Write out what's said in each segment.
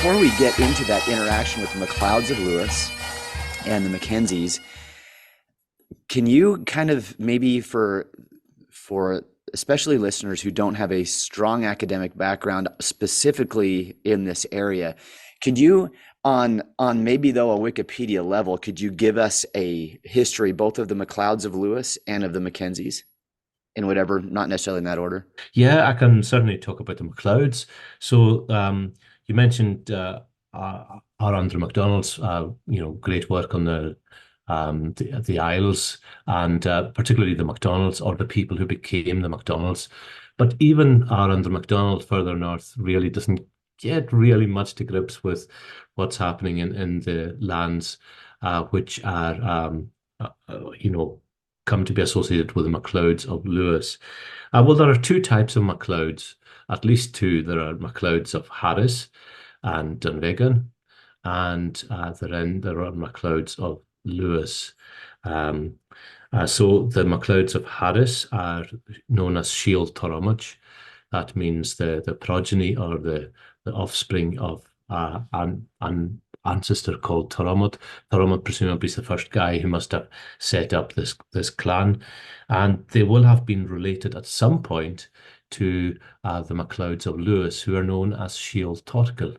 before we get into that interaction with the MacLeods of Lewis and the McKenzies, can you kind of maybe for especially listeners who don't have a strong academic background specifically in this area, could you on maybe though a Wikipedia level, could you give us a history both of the MacLeods of Lewis and of the McKenzies in whatever, not necessarily in that order? Yeah, I can certainly talk about the MacLeods. So you mentioned our Andrew MacDonald's, great work on the Isles and particularly the MacDonalds or the people who became the MacDonalds. But even our Andrew MacDonald further north really doesn't get really much to grips with what's happening in the lands which are, come to be associated with the MacLeods of Lewis. Well, there are two types of MacLeods, at least two. There are MacLeods of Harris and Dunvegan, and there are MacLeods of Lewis. So the MacLeods of Harris are known as Shield Toromach. That means the progeny or the offspring of an ancestor called Toromod. Toromod presumably is the first guy who must have set up this clan, and they will have been related at some point to the MacLeods of Lewis, who are known as Shield Torkel.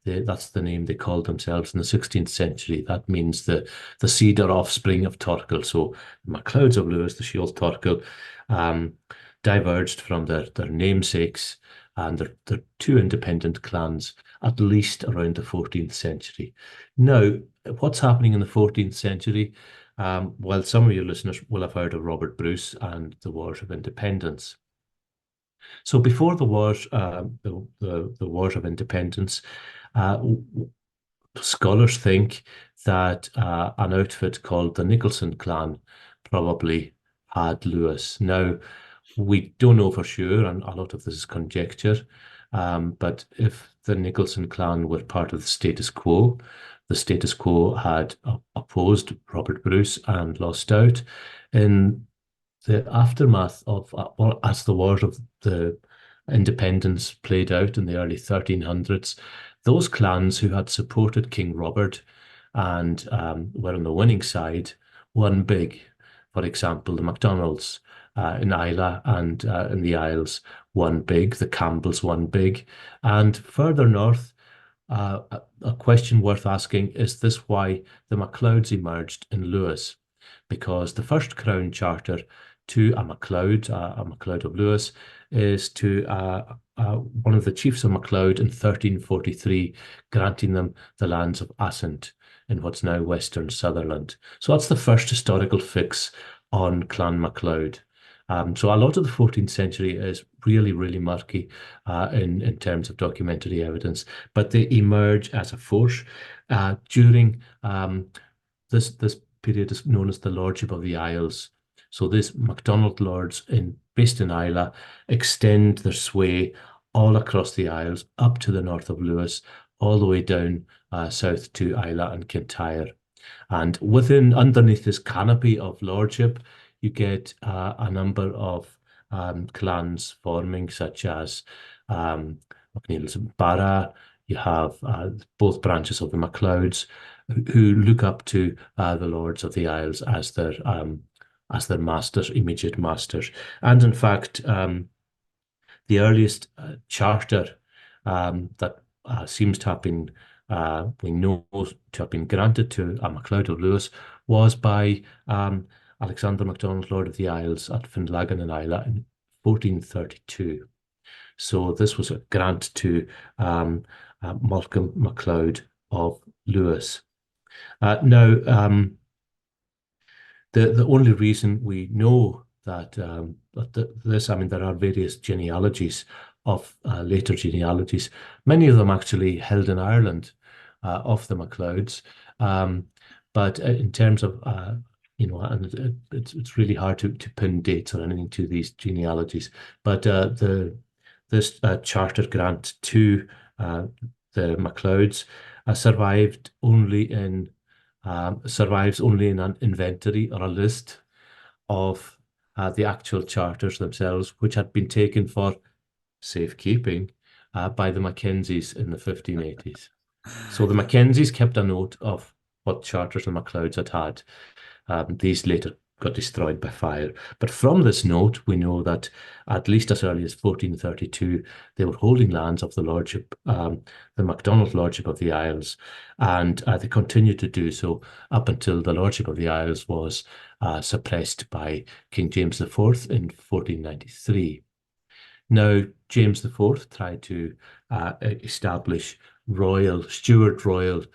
That's the name they called themselves in the 16th century. That means the seed or offspring of Torkel. So the MacLeods of Lewis, the Shield Torkel, diverged from their namesakes, and they're two independent clans, at least around the 14th century. Now, what's happening in the 14th century? Well, some of your listeners will have heard of Robert Bruce and the Wars of Independence. So before the wars, the Wars of Independence, scholars think that an outfit called the Nicholson clan probably had Lewis. Now, we don't know for sure, and a lot of this is conjecture, but if the Nicholson clan were part of the status quo had opposed Robert Bruce and lost out. In the aftermath of, or as the Wars of the Independence played out in the early 1300s, those clans who had supported King Robert and were on the winning side won big. For example, the MacDonalds in Islay and in the Isles won big. The Campbells won big. And further north, a question worth asking, is this why the MacLeods emerged in Lewis? Because the first Crown Charter to a MacLeod of Lewis, is to one of the chiefs of MacLeod in 1343, granting them the lands of Assynt in what's now Western Sutherland. So that's the first historical fix on Clan MacLeod. So a lot of the 14th century is really, really murky in terms of documentary evidence, but they emerge as a force during this period is known as the Lordship of the Isles. So these MacDonald lords based in Islay extend their sway all across the Isles, up to the north of Lewis, all the way down south to Islay and Kintyre. And underneath this canopy of lordship, you get a number of clans forming, such as MacNeil's and Barra. You have both branches of the MacLeods who look up to the lords of the Isles as their masters, immediate masters. And in fact, the earliest charter that seems to have been, we know to have been granted to a MacLeod of Lewis was by Alexander MacDonald, Lord of the Isles, at Findlagan in Islay in 1432. So this was a grant to Malcolm MacLeod of Lewis. Now, the only reason we know that there are various genealogies of later genealogies, many of them actually held in Ireland of the MacLeods, but in terms of and it's really hard to pin dates or anything to these genealogies. But this charter grant to the MacLeods survives only in an inventory or a list of the actual charters themselves, which had been taken for safekeeping by the Mackenzies in the 1580s. So the Mackenzies kept a note of what charters the MacLeods had had. These later got destroyed by fire. But from this note, we know that at least as early as 1432, they were holding lands of the Lordship, the MacDonald Lordship of the Isles, and they continued to do so up until the Lordship of the Isles was suppressed by King James IV in 1493. Now, James IV tried to establish Stuart royal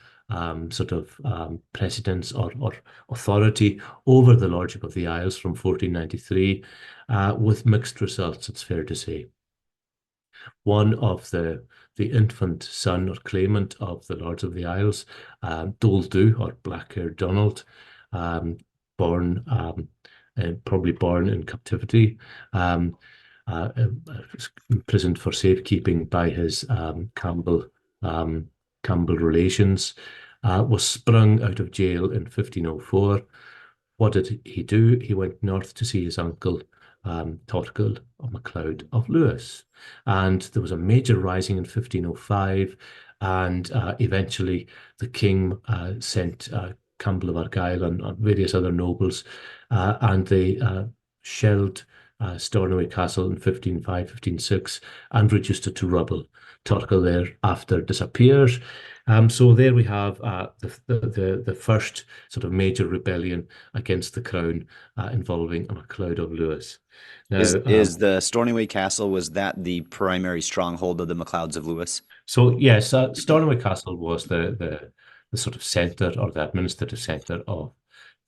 precedence or authority over the Lordship of the Isles from 1493 with mixed results, it's fair to say. One of the infant son or claimant of the Lords of the Isles, Dol or Black-haired Donald, born probably born in captivity, uh, imprisoned for safekeeping by his Campbell relations, was sprung out of jail in 1504. What did he do? He went north to see his uncle, Torgal MacLeod of Lewis. And there was a major rising in 1505, and eventually the king sent Campbell of Argyll and various other nobles, and they shelled Stornoway Castle in 1505, 1506, and reduced it to rubble. Torgal thereafter disappears. So there we have the first sort of major rebellion against the crown involving a MacLeod of Lewis. Now, Is the Stornoway Castle, was that the primary stronghold of the MacLeods of Lewis? so yes, Stornoway Castle was the sort of centre or the administrative centre of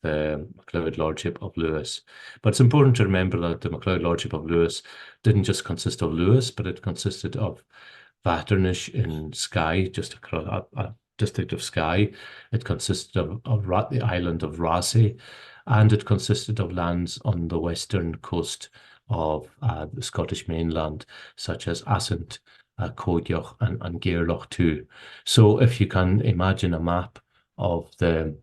the MacLeod Lordship of Lewis. But it's important to remember that the MacLeod Lordship of Lewis didn't just consist of Lewis, but it consisted of Vaternish in Skye, just across a district of Skye. It consisted of the island of Raasay, and it consisted of lands on the western coast of the Scottish mainland, such as Assynt, Coedioch, and Gairloch too. So if you can imagine a map of the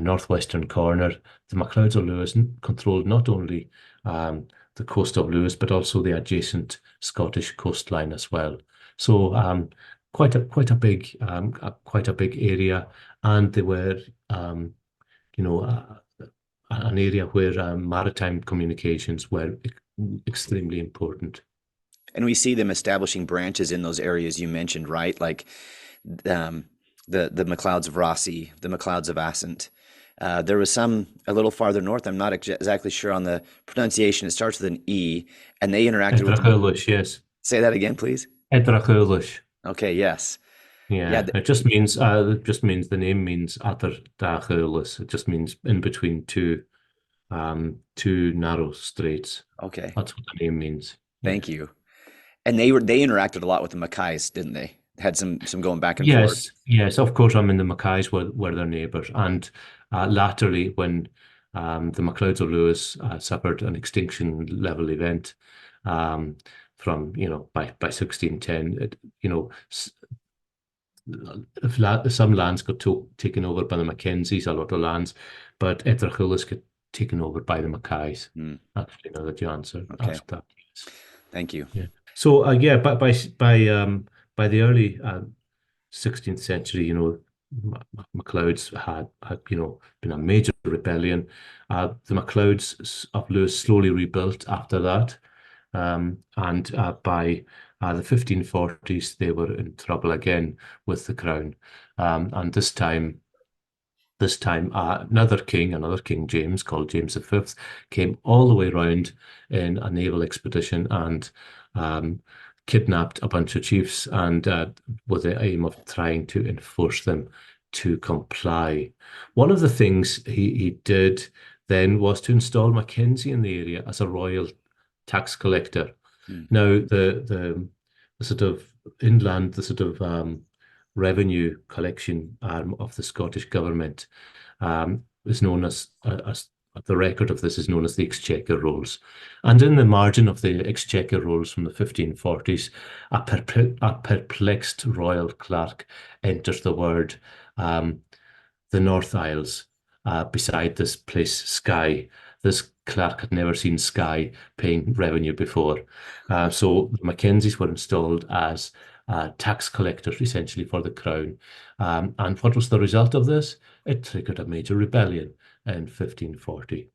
northwestern corner, the MacLeods of Lewis controlled not only the coast of Lewis, but also the adjacent Scottish coastline as well. So quite a big area, and they were you know an area where maritime communications were extremely important. And we see them establishing branches in those areas you mentioned, right? Like um, the MacLeods of Rossi, the MacLeods of Assynt. There was some a little farther north. I'm not exactly sure on the pronunciation. It starts with an E, and they interacted with the. Edrachulish, yes. Say that again, please. Edrachulish. Okay, yes. Yeah, Yeah, it just means the name means Adar Dachulis. It just means in between two narrow straits. okay. That's what the name means. Yeah. Thank you. And they interacted a lot with the Mackays, didn't they? Had some going back and forth. Yes, of course. I mean, the Mackays were their neighbours, and latterly, when the MacLeods of Lewis suffered an extinction level event from by 1610, if some lands got taken over by the Mackenzies, a lot of lands, but Edrachulis got taken over by the Mackays. Actually, now that you asked that. Thank you. Yeah. So yeah, by the early 16th century, MacLeods had been a major rebellion. The MacLeods of Lewis slowly rebuilt after that, and by the 1540s they were in trouble again with the crown, and this time another King James, called James V, came all the way around in a naval expedition and kidnapped a bunch of chiefs, and with the aim of trying to enforce them to comply. One of the things he did then was to install McKenzie in the area as a royal tax collector. Now, the sort of inland, the sort of revenue collection arm of the Scottish government is known as the record of this is known as the Exchequer Rolls. And in the margin of the Exchequer Rolls from the 1540s, a perplexed royal clerk enters the word the North Isles beside this place, Skye. This clerk had never seen Skye paying revenue before. So the Mackenzies were installed as tax collectors, essentially, for the crown. And what was the result of this? It triggered a major rebellion in 1540.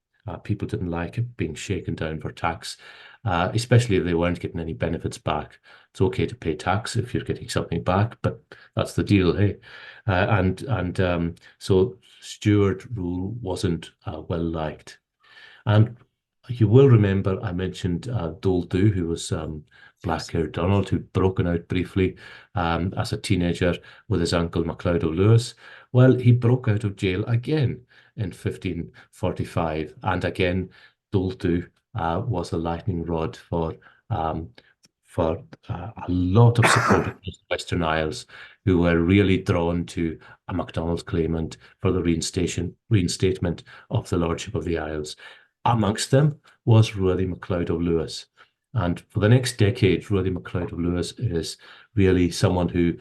People didn't like it being shaken down for tax, especially if they weren't getting any benefits back. It's okay to pay tax if you're getting something back, but that's the deal, hey? So Stuart rule wasn't well liked. And you will remember I mentioned Dole Dhu, who was Black-haired Donald, who'd broken out briefly as a teenager with his uncle MacLeod of Lewis. Well, he broke out of jail again in 1545, and again, Dole Dhu was a lightning rod um, for a lot of supporters in the Western Isles who were really drawn to a MacDonald claimant for the reinstatement of the Lordship of the Isles. Amongst them was Ruaidhrí MacLeod of Lewis. And for the next decade, Ruaidhrí MacLeod of Lewis is really someone who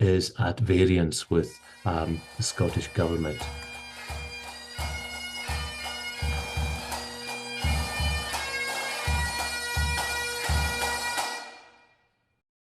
is at variance with the Scottish government.